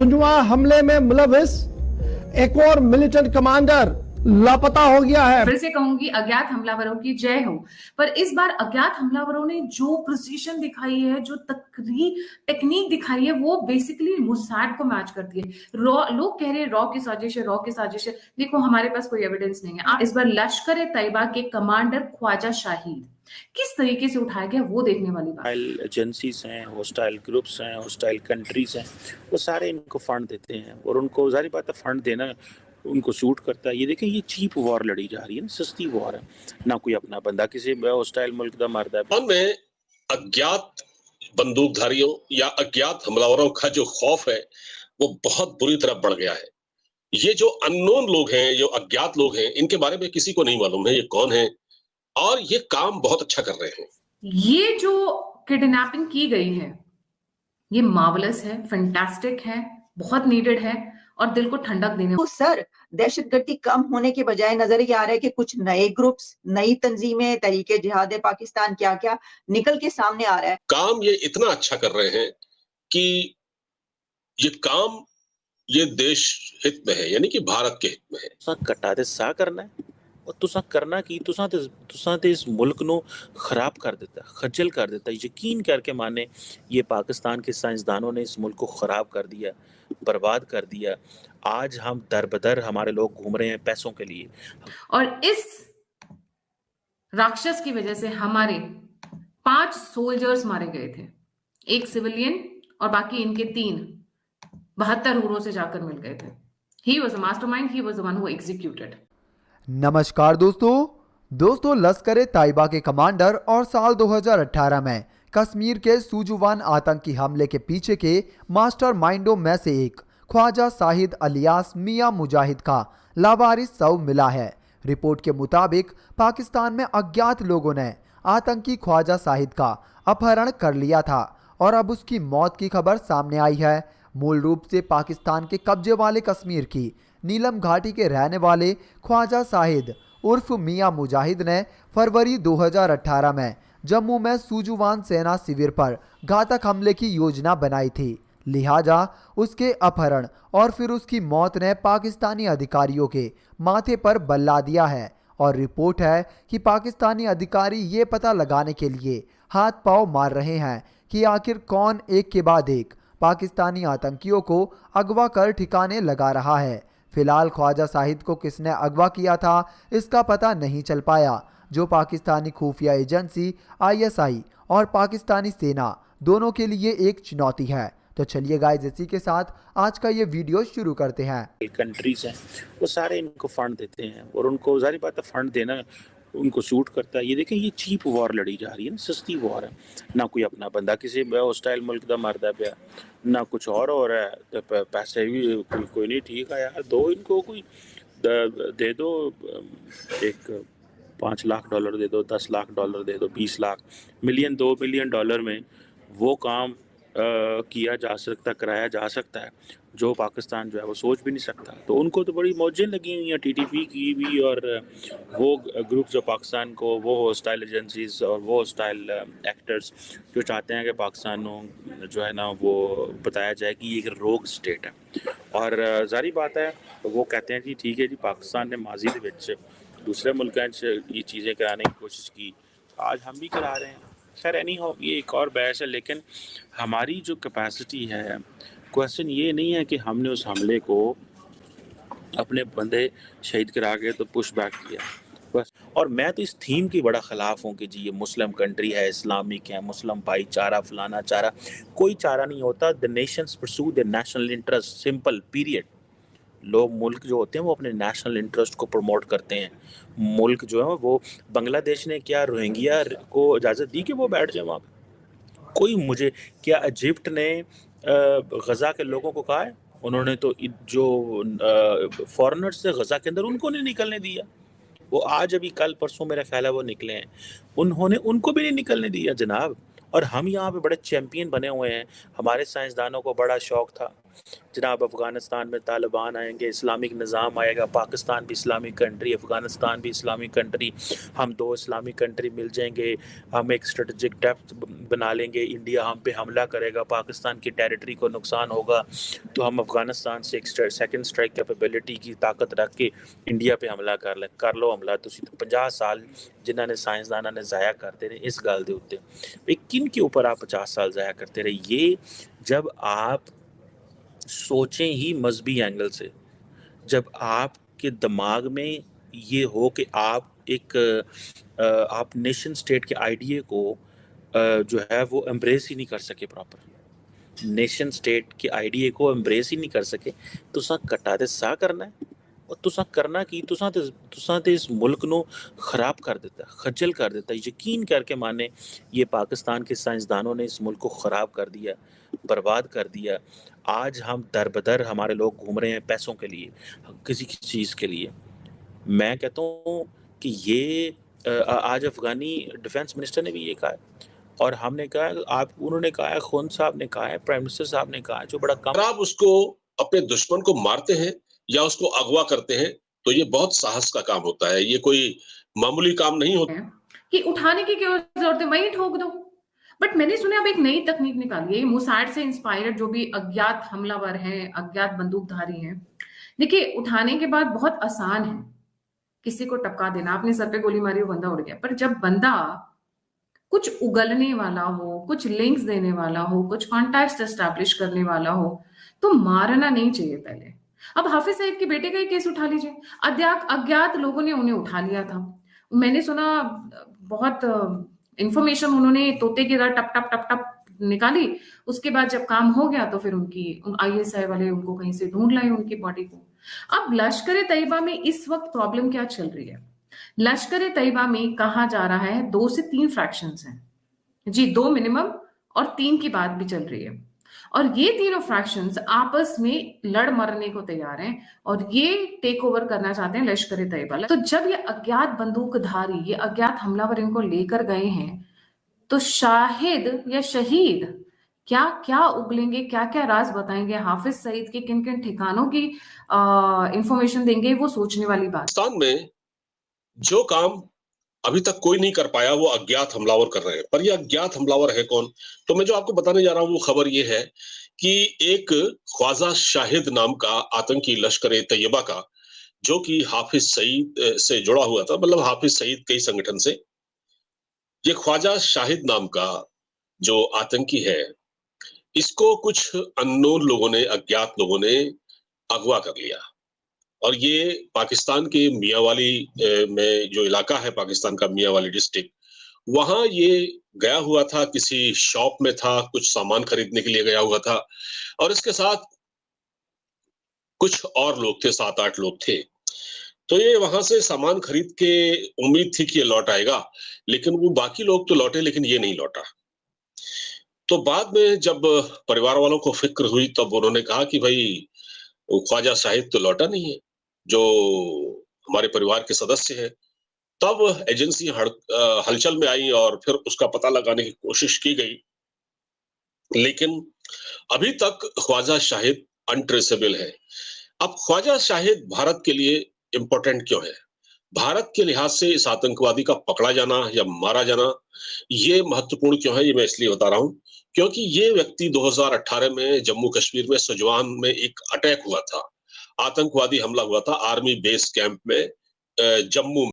सुनवा हमले में मुलविस एक और मिलिटेंट कमांडर लापता हो गया है। फिर से कहूंगी, अज्ञात हमलावरों की जय हो। पर इस बार अज्ञात हमलावरों ने जो प्रिसीशन दिखाई है, जो टेक्निक दिखाई है, वो बेसिकली मुसाद को मैच करती है। लोग कह रहे हैं रॉ की साजिश है, रॉ की साजिश है। देखो, हमारे पास कोई एविडेंस नहीं है। इस बार लश्कर ए तैयबा के कमांडर ख्वाजा शाहिद किस तरीके से उठाया गया, वो देखने वाली बात। एजेंसीज हैं, हॉस्टाइल ग्रुप्स हैं, हॉस्टाइल कंट्रीज हैं, वो सारे इनको फंड देते हैं और उनको जारी बात है फंड देना उनको सूट करता है। ये देखें, ये चीप वॉर लड़ी जा रही है ना, सस्ती वॉर है ना। कोई अपना बंदा किसी हॉस्टाइल मुल्क का मारता है। में अज्ञात बंदूकधारियों या अज्ञात हमलावरों का जो खौफ है वो बहुत बुरी तरह बढ़ गया है। ये जो अननोन लोग हैं, जो अज्ञात लोग हैं, इनके बारे में किसी को नहीं मालूम है ये कौन है, और ये काम बहुत अच्छा कर रहे हैं। ये जो किडनैपिंग की गई है, ये मार्वलस है, फैंटास्टिक है, बहुत नीडेड है और दिल को ठंडक देने। तो सर, दहशतगर्दी कम होने के बजाय नजर ये आ रहा है कि कुछ नए ग्रुप्स, नई तंजीमें, तरीके जिहाद पाकिस्तान क्या क्या निकल के सामने आ रहा है। काम ये इतना अच्छा कर रहे हैं कि ये काम ये देश हित में है, यानी कि भारत के हित में है। तुसा कटा ते सा करना है और तुसा करना की तुसा ते इस मुल्क नो खराब कर देता, खज्जल कर देता। यकीन करके माने, ये पाकिस्तान के साइंसदानों ने इस मुल्क को खराब कर दिया, बर्बाद कर दिया। आज हम दर बदर हमारे लोग घूम रहे हैं पैसों के लिए, और इस राक्षस की वजह से हमारे 5 सोल्जर्स मारे गए थे, एक सिविलियन और बाकी इनके 72 हुरों से जाकर मिल गए थे। He was a mastermind, he was the one who executed. नमस्कार दोस्तों, लश्कर तैयबा के कमांडर और साल 2018 में कश्मीर के सुजुवान आतंकी हमले के पीछे के मास्टरमाइंडों में से एक ख्वाजा शाहिद अलियास मियां मुजाहिद का लावारिस शव मिला है। रिपोर्ट के मुताबिक पाकिस्तान में अज्ञात लोगों ने आतंकी ख्वाजा शाहिद का अपहरण कर लिया था और अब उसकी मौत की खबर सामने आई है। मूल रूप से पाकिस्तान के कब्जे वाले कश्मीर की नीलम घाटी के रहने वाले ख्वाजा शाहिद उर्फ मियां मुजाहिद ने फरवरी 2018 में जम्मू में सुजुवान सेना शिविर पर घातक हमले की योजना बनाई थी। लिहाजा उसके अपहरण और फिर उसकी मौत ने पाकिस्तानी अधिकारियों के माथे पर बल्ला दिया है और रिपोर्ट है कि पाकिस्तानी अधिकारी ये पता लगाने के लिए हाथ पांव मार रहे हैं कि आखिर कौन एक के बाद एक पाकिस्तानी आतंकियों को अगवा कर ठिकाने लगा रहा है। फिलहाल ख्वाजा शाहिद को किसने अगवा किया था इसका पता नहीं चल पाया, जो पाकिस्तानी खुफिया एजेंसी ISI और पाकिस्तानी सेना दोनों के लिए एक चुनौती है। तो चलिए गाइस, इसी के साथ आज का ये वीडियो शुरू करते हैं। कंट्रीज हैं, वो सारे इनको फंड देते हैं और उनको जारी बात है फंड देना उनको सूट करता है। ये देखें, ये चीप वॉर लड़ी जा रही है ना, सस्ती वॉर है ना। कोई अपना बंदा किसी हॉस्टाइल मुल्क का मारता पे ना कुछ और हो रहा है। तो पैसे भी कोई नहीं, ठीक है यार, दो इनको कोई दे दो, एक $5 लाख दे दो, $10 लाख दे दो, 20 लाख मिलियन, $2 मिलियन में वो काम किया जा सकता, कराया जा सकता है, जो पाकिस्तान जो है वो सोच भी नहीं सकता। तो उनको तो बड़ी मौजें लगी हुई हैं TTP की भी, और वो ग्रुप जो पाकिस्तान को, वो हॉस्टाइल एजेंसीज और वो हॉस्टाइल एक्टर्स जो चाहते हैं कि पाकिस्तान जो है ना वो बताया जाए कि ये एक रोग स्टेट है। और जारी बात है, वो कहते हैं जी ठीक है जी, पाकिस्तान ने माजी दे विच दूसरे मुल्कों से ये चीज़ें कराने की कोशिश की, आज हम भी करा रहे हैं। खैर एनी हो, ये एक और बहस है, लेकिन हमारी जो कैपेसिटी है, क्वेश्चन ये नहीं है कि हमने उस हमले को अपने बंदे शहीद करा के तो पुश बैक किया बस। और मैं तो इस थीम की बड़ा ख़िलाफ़ हूँ कि जी ये मुस्लिम कंट्री है, इस्लामिक है, मुस्लिम भाईचारा, फलाना चारा, कोई चारा नहीं होता। The nations pursue the national interest, simple period. लोग, मुल्क जो होते हैं वो अपने नेशनल इंटरेस्ट को प्रमोट करते हैं। मुल्क जो है वो, बांग्लादेश ने क्या रोहिंग्या को इजाज़त दी कि वो बैठ जाए वहाँ पे? कोई मुझे क्या इजिप्ट ने गज़ा के लोगों को कहा है? उन्होंने तो जो फॉरेनर्स थे गज़ा के अंदर, उनको नहीं निकलने दिया। वो आज अभी कल परसों मेरा ख्याल है वो निकले हैं, उन्होंने उनको भी नहीं निकलने दिया जनाब। और हम यहाँ पे बड़े चैंपियन बने हुए हैं, हमारे साइंसदानों को बड़ा शौक था जनाब अफ़गानिस्तान में तालिबान आएंगे, इस्लामिक निज़ाम आएगा, पाकिस्तान भी इस्लामिक कंट्री, अफ़गानिस्तान भी इस्लामिक कंट्री, हम 2 इस्लामिक कंट्री मिल जाएंगे, हम एक स्ट्रेटजिक डेप्थ बना लेंगे, इंडिया हम पे हमला करेगा, पाकिस्तान की टेरिटरी को नुकसान होगा, तो हम अफ़गानिस्तान से एक सेकंड स्ट्राइक कैपेबिलिटी की ताकत रख के इंडिया पे हमला कर लो हमला। तुसीं 50 साल जिन्हों ने साइंसदानों ने ज़ाया करते रहे इस गल के उत्ते, भाई किन के ऊपर आप 50 साल ज़ाया करते रहे? ये जब आप सोचें ही मजहबी एंगल से, जब आपके दिमाग में ये हो कि आप आप नेशन स्टेट के आइडिया को जो है वो एम्ब्रेस ही नहीं कर सके, प्रॉपर नेशन स्टेट के आइडिया को एम्ब्रेस ही नहीं कर सके, तुसां कट्टा ते सा करना है और तुसां करना की, तुसां ते इस मुल्क को ख़राब कर देता, खज्जल कर देता। यकीन करके माने ये पाकिस्तान के साइंसदानों ने इस मुल्क को ख़राब कर दिया, बर्बाद कर दिया। आज हम दर बदर हमारे लोग घूम रहे हैं पैसों के लिए, किसी चीज़ के लिए। मैं कहता हूँ कि ये आज अफ़गानी डिफेंस मिनिस्टर ने भी ये कहा है और हमने कहा, उन्होंने कहा है, खून साहब ने कहा है, प्राइम मिनिस्टर साहब ने कहा है, जो बड़ा कम। आप उसको अपने दुश्मन को मारते हैं या उसको अगवा करते हैं तो ये बहुत साहस का काम होता है, ये कोई मामूली काम नहीं होता कि उठाने की क्या जरूरत है, वहीं ठोक दो। बट मैंने सुना अब एक नई तकनीक निकाली है, मोसाद से इंस्पायर्ड जो भी अज्ञात हमलावर हैं, अज्ञात बंदूकधारी हैं। देखिए, उठाने के बाद बहुत आसान है किसी को टपका देना, आपने सर पे गोली मारी, वो बंदा उड़ गया। पर जब बंदा कुछ उगलने वाला हो, कुछ लिंक्स देने वाला हो, कुछ कॉन्टैक्ट्स एस्टैब्लिश करने वाला हो, तो मारना नहीं चाहिए पहले। अब हाफिज सईद के बेटे का ही केस उठा लीजिए, अज्ञात लोगों ने उन्हें उठा लिया था। मैंने सुना बहुत इंफॉर्मेशन उन्होंने तोते की तरह टप टप टप टप निकाली, उसके बाद जब काम हो गया तो फिर उनकी ISI वाले उनको कहीं से ढूंढ लाए उनकी बॉडी को। अब लश्कर तैयबा में इस वक्त प्रॉब्लम क्या चल रही है? लश्कर तैयबा में कहा जा रहा है 2 से 3 फ्रैक्शंस हैं जी, 2 मिनिमम और 3 की बात भी चल रही है, और ये तीनों फ्रैक्शंस आपस में लड़ मरने को तैयार हैं और ये टेक ओवर करना चाहते हैं लश्कर तैयबा। तो जब ये अज्ञात बंदूकधारी, ये अज्ञात हमलावर इनको लेकर गए हैं, तो शाहिद या शहीद क्या क्या उगलेंगे, क्या क्या राज बताएंगे, हाफिज सईद के किन किन ठिकानों की इंफॉर्मेशन देंगे, वो सोचने वाली बात। पाकिस्तान में जो काम अभी तक कोई नहीं कर पाया वो अज्ञात हमलावर कर रहे हैं। पर ये अज्ञात हमलावर है कौन? तो मैं जो आपको बताने जा रहा हूं वो खबर ये है कि एक ख्वाजा शाहिद नाम का आतंकी लश्कर तैयबा का, जो कि हाफिज सईद से जुड़ा हुआ था, मतलब हाफिज सईद के संगठन से, ये ख्वाजा शाहिद नाम का जो आतंकी है, इसको कुछ अननोन लोगों ने, अज्ञात लोगों ने अगवा कर लिया और ये पाकिस्तान के मियांवाली में जो इलाका है, पाकिस्तान का मियांवाली डिस्ट्रिक्ट, वहां ये गया हुआ था, किसी शॉप में था, कुछ सामान खरीदने के लिए गया हुआ था और इसके साथ कुछ और लोग थे, 7-8 लोग थे। तो ये वहां से सामान खरीद के उम्मीद थी कि ये लौट आएगा, लेकिन वो बाकी लोग तो लौटे लेकिन ये नहीं लौटा। तो बाद में जब परिवार वालों को फिक्र हुई तब उन्होंने कहा कि भाई ख्वाजा शाहिद तो लौटा नहीं है, जो हमारे परिवार के सदस्य हैं। तब एजेंसी हलचल में आई और फिर उसका पता लगाने की कोशिश की गई, लेकिन अभी तक ख्वाजा शाहिद अनट्रेसेबल है। अब ख्वाजा शाहिद भारत के लिए इंपॉर्टेंट क्यों है? भारत के लिहाज से इस आतंकवादी का पकड़ा जाना या मारा जाना ये महत्वपूर्ण क्यों है, ये मैं इसलिए बता रहा हूं क्योंकि ये व्यक्ति 2018 में जम्मू कश्मीर में सजवान में एक अटैक हुआ था, आतंकवादी हमला हुआ था आर्मी बेस कैंप में जम्मू